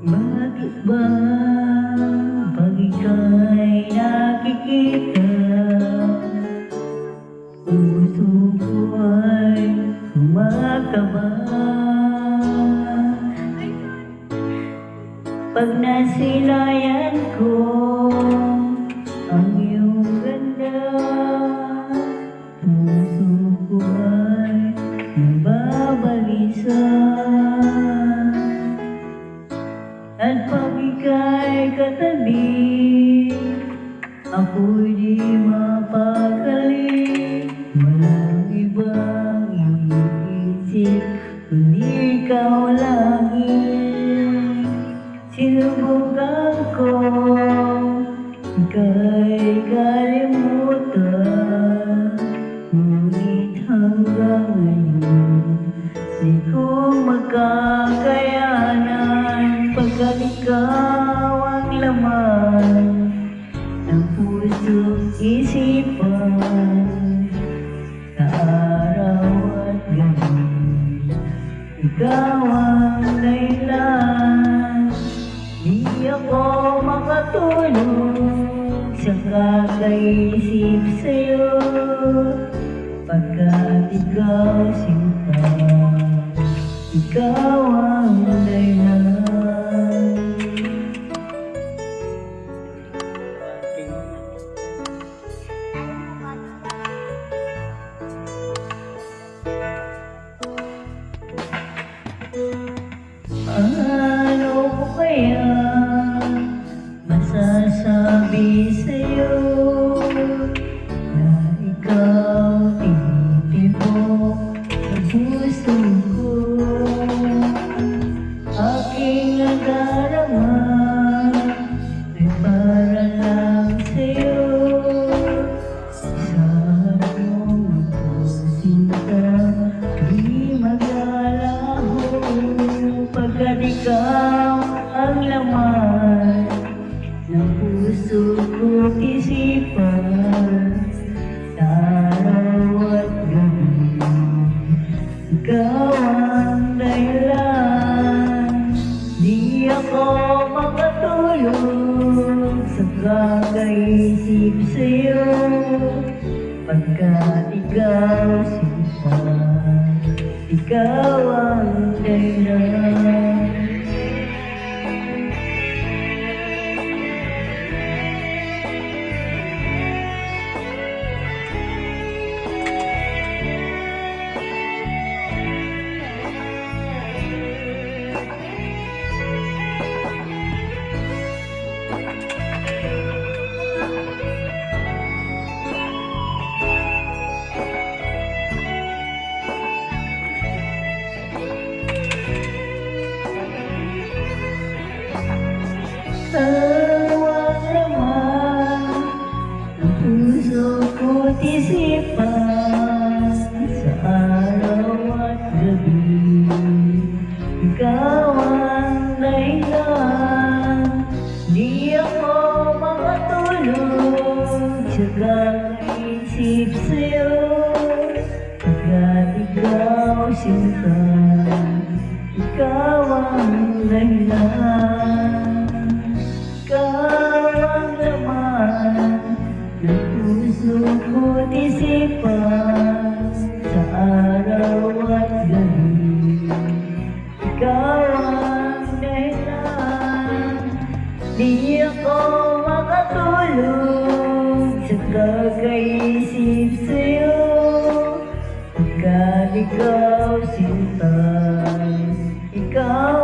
Bakit ba pag ika'y nakikita, puso ko ay kumakaba? Pag nasilayan ko ang iyong ganda, puso ko ay nababalisa. At pag ika'y katabi, ako'y di mapakali. Walang ibang iniisip kundi ikaw lagi. Sinubukan ko ika'y kalimutan, ngunit hanggang ngayon di ko magkakayanan. Pagkat ikaw ang laman ng puso't isipan, sa araw at gabi, ikaw ang dahilan. Di ako makatulog sa kakaisip sa'yo, pagkat ikaw sinta, ikaw ang dahilan. Ano ko kaya masasabi sa'yo na ikaw tinitibok sa puso ko? Aking nadarama ay para lang sa'yo. Isahan mong ito sinta, di maglalaho, pagkat ikaw ang laman ng puso ko't isipan, sa araw at gabi, ikaw ang dahilan. Di ako makatulog sa kakaisip sa'yo, pagkat ikaw sinta, ikaw ang dahilan. Tawag naman ang puso ko't isipan, sa araw at gabi, ikaw ang dahilan. Di ako makatulog sa kakaisip sa'yo, pagkat ikaw sinta, ikaw ang dahilan. Ikaw ang laman ng puso ko't isipan, sa araw at gabi, ikaw ang dahilan. Di ako makatulog sa kakaisip sa'yo, pagkat ikaw sinta, ikaw